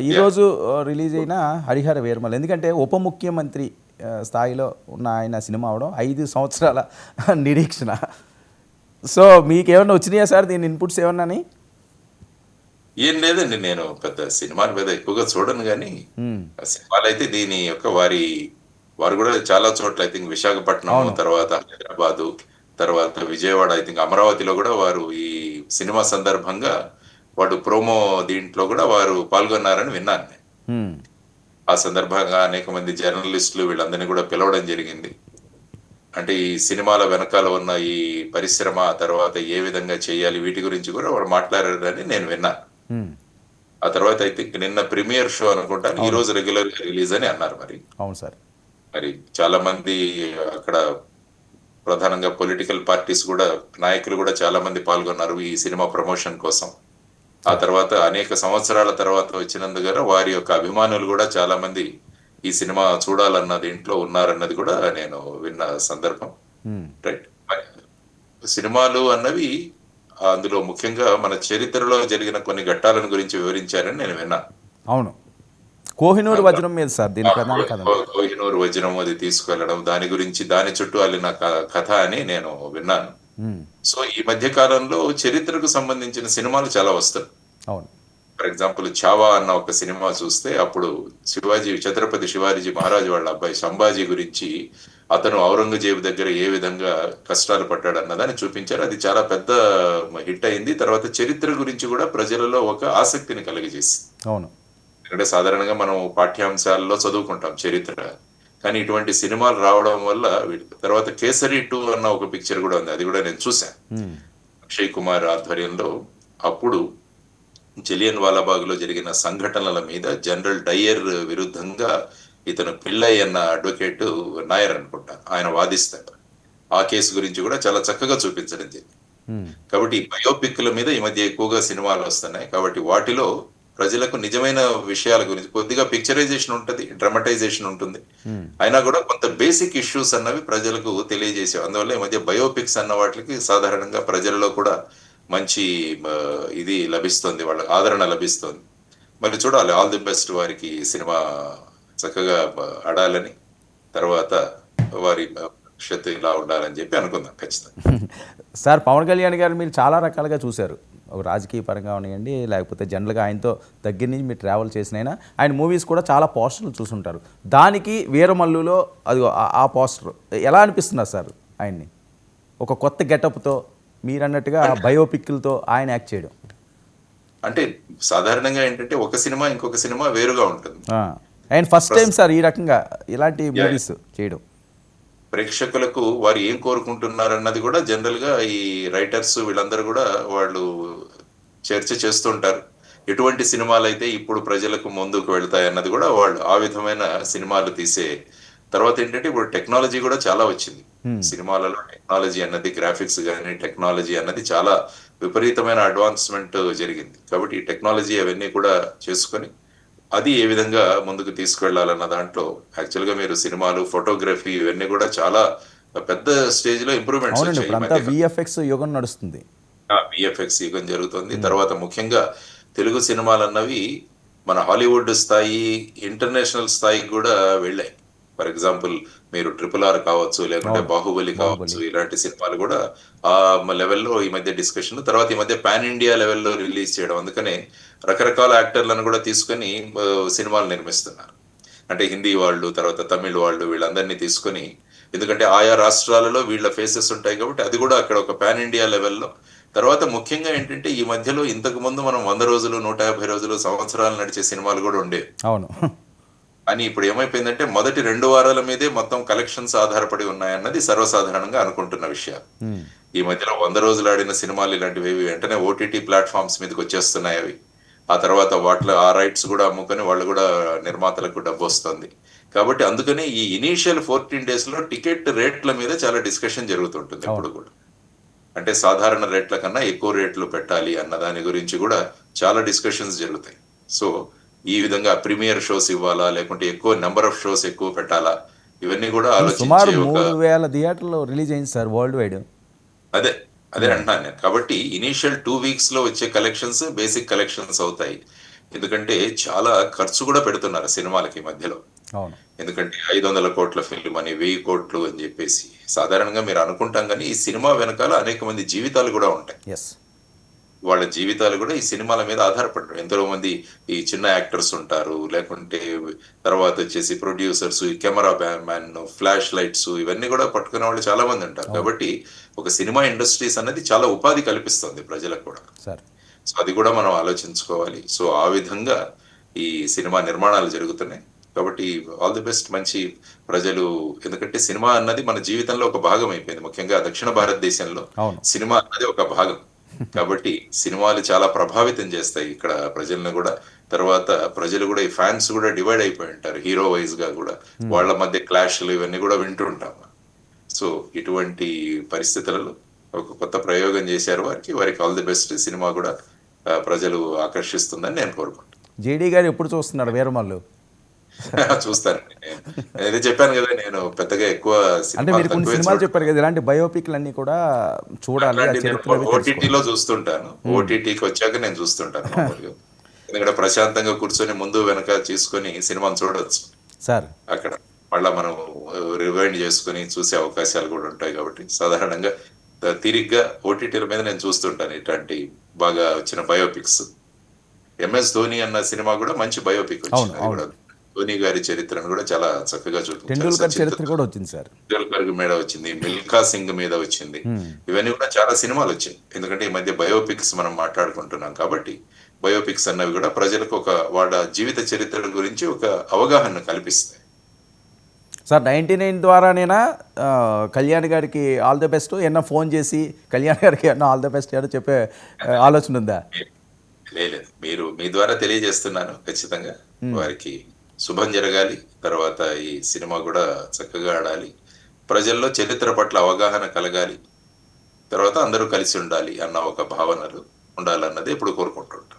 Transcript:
ఈరోజు రిలీజ్ అయిన హరిహర వీరమల్లు, ఎందుకంటే ఉప ముఖ్యమంత్రి స్థాయిలో ఉన్న ఆయన సినిమా అవడం 5 సంవత్సరాల నిరీక్షణ. సో మీకేమన్నా వచ్చినాయా సార్ దీని ఇన్పుట్స్ ఏమన్నాని? ఏం లేదండి, నేను పెద్ద సినిమాల మీద ఎక్కువగా చూడను గానీ, సినిమాలైతే దీని యొక్క వారు కూడా చాలా చోట్ల ఐ థింక్ విశాఖపట్నం, అవును. తర్వాత హైదరాబాదు, తర్వాత విజయవాడ, ఐ థింక్ అమరావతిలో కూడా వారు ఈ సినిమా సందర్భంగా వాడు ప్రోమో దీంట్లో కూడా వారు పాల్గొన్నారని విన్నాను నేను. హ్మ్. ఆ సందర్భంగా అనేక మంది జర్నలిస్టులు వీళ్ళందరినీ కూడా పిలవడం జరిగింది. అంటే ఈ సినిమాల వెనకాల ఉన్న ఈ పరిశ్రమ, తర్వాత ఏ విధంగా చేయాలి, వీటి గురించి కూడా వాడు మాట్లాడారని నేను విన్నాను. హ్మ్. ఆ తర్వాత ఐ థింక్ నిన్న ప్రీమియర్ షో అనుకుంటాను. ఈ అవును. రోజు రెగ్యులర్ రిలీజ్ అని అన్నారు మరి. అవును సార్. మరి చాలా మంది అక్కడ ప్రధానంగా పొలిటికల్ పార్టీస్ కూడా, నాయకులు కూడా చాలా మంది పాల్గొన్నారు ఈ సినిమా ప్రమోషన్ కోసం. ఆ తర్వాత అనేక సంవత్సరాల తర్వాత వచ్చినందుకు వారి యొక్క అభిమానులు కూడా చాలా మంది ఈ సినిమా చూడాలన్న దీంట్లో ఉన్నారన్నది కూడా నేను విన్న సందర్భం. హ్మ్. రైట్. సినిమాలు అన్నవి అందులో ముఖ్యంగా మన చరిత్రలో జరిగిన కొన్ని ఘట్టాలను గురించి వివరించారని నేను విన్నా. అవును. కోహినూర్ వజ్రం మీద సార్ దీని ప్రధాన కథ అంతా. కోహినూర్ వజ్రం అది తీసుకెళ్లడం, దాని గురించి దాని చుట్టూ అల్లిన కథ అని నేను విన్నాను. హ్మ్. సో ఈ మధ్య కాలంలో చరిత్రకు సంబంధించిన సినిమాలు చాలా వస్తాయి. అవును. ఫర్ ఎగ్జాంపుల్ 'చావా' అన్న ఒక సినిమా చూస్తే, అప్పుడు ఛత్రపతి శివాజీ మహారాజ్ వాళ్ళ అబ్బాయి సంభాజీ గురించి, అతను ఔరంగజేబు దగ్గర ఏ విధంగా కష్టాలు పడ్డాడు అన్నదాన్ని చూపించారు. అది చాలా పెద్ద హిట్ అయింది. తర్వాత చరిత్ర గురించి కూడా ప్రజలలో ఒక ఆసక్తిని కలిగజేసింది. అవును. ఎందుకంటే సాధారణంగా మనం పాఠ్యాంశాల్లో చదువుకుంటాం చరిత్ర. కానీ ఇటువంటి సినిమాలు రావడం వల్ల తర్వాత 'కేసరి 2' అన్న ఒక పిక్చర్ కూడా ఉంది. అది కూడా నేను చూశాను. హ్మ్. అక్షయ్ కుమార్ ఆధ్వర్యంలో. అప్పుడు జలియన్ వాలాబాగ్ లో జరిగిన సంఘటనల మీద జనరల్ డయ్యర్ విరుద్ధంగా ఇతను పిల్లయ్య అన్న అడ్వకేట్, నాయర్ అనుకుంటా, ఆయన వాదిస్తాడు. ఆ కేసు గురించి కూడా చాలా చక్కగా చూపించడం జరిగింది. హ్మ్. కాబట్టి ఈ బయోపిక్ల మీద ఈ మధ్య ఎక్కువగా సినిమాలు వస్తున్నాయి. కాబట్టి వాటిలో ప్రజలకు నిజమైన విషయాల గురించి కొద్దిగా పిక్చరైజేషన్ ఉంటుంది, డ్రమటైజేషన్ ఉంటుంది. హ్మ్. అయినా కూడా కొంత బేసిక్ ఇష్యూస్ అన్నవి ప్రజలకు తెలియజేసే, అందువల్ల ఈ మధ్య బయోపిక్స్ అన్న వాటికి సాధారణంగా ప్రజలలో కూడా మంచి ఇది లభిస్తుంది, వాళ్ళ ఆదరణ లభిస్తుంది. మరి చూడాలి. ఆల్ ది బెస్ట్ వారికి. సినిమా చక్కగా ఆడాలని, తర్వాత వారి భవిష్యత్తు ఇలా ఉండాలని చెప్పి అనుకుందాం ఖచ్చితంగా. సార్ పవన్ కళ్యాణ్ గారు మీరు చాలా రకాలుగా చూశారు. ఒక రాజకీయ పరంగా ఉన్నాయండి, లేకపోతే జనరల్గా ఆయనతో దగ్గర నుంచి మీరు ట్రావెల్ చేసినైనా ఆయన మూవీస్ కూడా చాలా పోస్టర్లు చూసుంటారు. దానికి వీరమల్లులో అది ఆ పోస్టర్ ఎలా అనిపిస్తున్నారు సార్ ఆయన్ని? ఒక కొత్త గెటప్తో మీరు అన్నట్టుగా బయోపిక్లతో ఆయన యాక్ట్ చేయడం అంటే సాధారణంగా ఏంటంటే ఒక సినిమా ఇంకొక సినిమా వేరుగా ఉంటుంది. ఆయన ఫస్ట్ టైం సార్ ఈ రకంగా ఇలాంటి మూవీస్ చేయడం. ప్రేక్షకులకు వారు ఏం కోరుకుంటున్నారు అన్నది కూడా జనరల్ గా ఈ రైటర్స్ వీళ్ళందరూ కూడా వాళ్ళు చర్చ చేస్తుంటారు. ఎటువంటి సినిమాలు అయితే ఇప్పుడు ప్రజలకు ముందుకు వెళ్తాయి అన్నది కూడా వాళ్ళు ఆ విధమైన సినిమాలు తీసే. తర్వాత ఏంటంటే ఇప్పుడు టెక్నాలజీ కూడా చాలా వచ్చింది. సినిమాలలో టెక్నాలజీ అన్నది, గ్రాఫిక్స్ కానీ టెక్నాలజీ అన్నది చాలా విపరీతమైన అడ్వాన్స్మెంట్ జరిగింది. కాబట్టి ఈ టెక్నాలజీ అవన్నీ కూడా చేసుకొని అది ఏ విధంగా ముందుకు తీసుకెళ్లాలన్న దాంట్లో యాక్చువల్ గా మీరు సినిమాలు, ఫోటోగ్రఫీ ఇవన్నీ కూడా చాలా పెద్ద స్టేజ్ లో ఇంప్రూవ్మెంట్స్ అవునండి, వచ్చాయి ఈ ఇప్పుడంతా మధ్య. విఎఫ్ఎక్స్ యుగం నడుస్తుంది. విఎఫ్ఎక్స్ యుగం జరుగుతుంది. తర్వాత ముఖ్యంగా తెలుగు సినిమాలు అన్నవి మన హాలీవుడ్ స్థాయి, ఇంటర్నేషనల్ స్థాయికి కూడా వెళ్ళాయి. ఫర్ ఎగ్జాంపుల్ మీరు RRR కావచ్చు, లేకుంటే అవును. బాహుబలి కావచ్చు, బాహుబలి. ఇలాంటి సినిమాలు కూడా ఆ లెవెల్లో ఈ మధ్య డిస్కషన్. తర్వాత ఈ మధ్య పాన్ ఇండియా లెవెల్లో రిలీజ్ చేయడం, అందుకనే రకరకాల యాక్టర్లను కూడా తీసుకొని సినిమాలు నిర్మిస్తున్నారు. అంటే హిందీ వాళ్ళు, తర్వాత తమిళ్ వాళ్ళు, వీళ్ళందరినీ తీసుకొని, ఎందుకంటే ఆయా రాష్ట్రాలలో వీళ్ళ ఫేసెస్ ఉంటాయి కాబట్టి అది కూడా అక్కడ ఒక పాన్ ఇండియా లెవెల్లో. తర్వాత ముఖ్యంగా ఏంటంటే ఈ మధ్యలో ఇంతకు ముందు మనం 100 రోజులు, 150 రోజులు, సంవత్సరాలు నడిచే సినిమాలు కూడా ఉండేవి. అవును. అని ఇప్పుడు ఏమైపోయిందంటే మొదటి 2 వారాల మీదే మొత్తం కలెక్షన్స్ ఆధారపడి ఉన్నాయన్నది సర్వసాధారణంగా అనుకుంటున్న విషయాలు. ఈ మధ్యలో 100 రోజులు ఆడిన సినిమాలు ఇలాంటివి వెంటనే ఓటీటీ ప్లాట్ఫామ్స్ మీదకి వచ్చేస్తున్నాయి అవి. ఆ తర్వాత వాటిలో ఆ రైట్స్ కూడా అమ్ముకొని వాళ్ళు కూడా నిర్మాతలకు డబ్బు వస్తుంది. కాబట్టి అందుకని ఈ ఇనీషియల్ 14 డేస్ లో టికెట్ రేట్ల మీద చాలా డిస్కషన్ జరుగుతుంటుంది అవును. ఎప్పుడు కూడా. అంటే సాధారణ రేట్ల కన్నా ఎక్కువ రేట్లు పెట్టాలి అన్న దాని గురించి కూడా చాలా డిస్కషన్స్ జరుగుతాయి. సో ఈ విధంగా ప్రీమియర్ షోస్ ఇవ్వాలా, లేకుంటే ఎక్కువ నెంబర్ ఆఫ్ షోస్ ఎక్కువ పెట్టాలా, ఇవన్నీ కూడా సుమారు ఆలోచించే ఒక 3000 థియేటర్లో రిలీజ్ అయింది సార్ వరల్డ్ వైడ్. అదే అదే అంటున్నాను నేను. కాబట్టి ఇనీషియల్ 2 వీక్స్ లో వచ్చే కలెక్షన్స్ బేసిక్ కలెక్షన్స్ అవుతాయి. ఎందుకంటే చాలా ఖర్చు కూడా పెడుతున్నారు సినిమాలకి ఈ మధ్యలో. అవును. ఎందుకంటే 500 కోట్ల ఫిల్మ్ అని, 1000 కోట్లు అని చెప్పేసి సాధారణంగా మీరు అనుకుంటాం గానీ, ఈ సినిమా వెనకాల అనేక మంది జీవితాలు గూడా ఉంటాయి. యెస్. వాళ్ళ జీవితాలు గూడా ఈ సినిమాల మీద ఆధారపడ్డారు. ఎంతో మంది ఈ చిన్న యాక్టర్స్ ఉంటారు. లేకుంటే తర్వాతొచ్చేసి ప్రొడ్యూసర్స్, ఈ కెమెరా మ్యాన్, ఫ్లాష్ లైట్స్ ఇవన్నీ గూడా పట్టుకునే వాళ్ళు చాలా మంది ఉంటారు. అవును. కాబట్టి ఒక సినిమా ఇండస్ట్రీస్ అన్నది చాలా ఉపాధి కల్పిస్తుంది ప్రజలకు కూడా. సార్. సో, అది గూడా మనం ఆలోచించుకోవాలి. సో, ఆ విధంగా ఈ సినిమా నిర్మాణాలు జరుగుతున్నాయి. కాబట్టి ఆల్ ది బెస్ట్ మంచి ప్రజలు ఎందుకంటే సినిమా అన్నది మన జీవితంలో ఒక భాగం అయిపోయింది. ముఖ్యంగా దక్షిణ భారతదేశంలో అవును. సినిమా అన్నది ఒక భాగం. కాబట్టి సినిమాలు చాలా ప్రభావితం చేస్తాయి ఇక్కడ ప్రజల్ని గూడా. తర్వాత ప్రజలు గూడా ఈ ఫ్యాన్స్ గూడా డివైడ్ అయిపోయి ఉంటారు. హీరో వైస్‌గా గూడా. హ్మ్. వాళ్ళ మధ్య క్లాష్‌లు ఇవన్నీ గూడా వింటూ ఉంటాం. సో, ఇటువంటి పరిస్థితులలో ఒక కొత్త ప్రయోగం చేశారు వారికి ఆల్ ది బెస్ట్. సినిమా గూడా ప్రజలు ఆకర్షిస్తుందని నేను కోరుకుంటున్నాను. జేడీ గారు ఎప్పుడు చూస్తున్నాడు 'వీరమల్లు'? చూస్తానండి నేను. అదే చెప్పాను గదా! నేను పెద్దగా ఎక్కువ అంటే సినిమాలు మీరు కొన్ని తక్కువే సినిమాలు చెప్పారు కదా! ఇలాంటి బయోపిక్‌లన్నీ కూడా చూడాలి. ఆ అట్లాంటివి నేను చరిత్రలు తెలుసుకోవాలి. ఓటీటీలో చూస్తుంటాను. ఓటీటీకి వచ్చాక నేను చూస్తుంటాను మామూలుగా. ఎందుకంటే ప్రశాంతంగా కూర్చొని ముందు వెనక చూసుకొని సినిమాని చూడొచ్చు సార్. అక్కడ. మళ్ళా మనం రివైండ్ చేసుకొని చూసే అవకాశాలు గూడా ఉంటాయి కాబట్టి సాధారణంగా తీరిగ్గా ఓటీటీల మీద నేను చూస్తుంటాను ఇట్లాంటి బాగా వచ్చిన బయోపిక్స్. 'ఎంఎస్ ధోని' అన్న సినిమా గూడా మంచి బయోపిక్ అవును. వచ్చింది. అది అవును. గూడా ధోని గారి చరిత్రను గూడా చాలా చక్కగా చూపించారు. 'టెండూల్కర్' చరిత్ర కూడా వచ్చింది సార్. టెండూల్కర్ మీద వచ్చింది. మిల్కా సింగ్ మీద వచ్చింది. హ్మ్. ఇవన్నీ కూడా చాలా సినిమాలొచ్చాయి. ఎందుకంటే ఈ మధ్య బయోపిక్స్ మనం మాట్లాడుకుంటున్నాం కాబట్టి, బయోపిక్స్ అన్నవి గూడా ప్రజలకు వాళ్ళ జీవిత చరిత్ర గురించి ఒక అవగాహన కల్పిస్తాయి. సార్ 99 ద్వారానేనా కళ్యాణ్ గారికి ఆల్ ది బెస్ట్ ఏమన్నా ఫోన్ చేసి కళ్యాణ్ గారికి ఏమన్నా ఆల్ ది బెస్ట్ ఏమన్నా చెప్పే ఆలోచన ఉందా? లేదు. మీరు మీ ద్వారా తెలియజేస్తున్నాను ఖచ్చితంగా. హ్మ్. వారికి శుభం జరగాలి. తర్వాత ఈ సినిమా గూడా చక్కగా ఆడాలి. ప్రజల్లో చరిత్ర పట్ల అవగాహన కలగాలి. తర్వాత అందరూ కలిసి ఉండాలి అన్న ఒక భావనలు ఉండాలన్నది ఎప్పుడు కోరుకుంటుంటాను.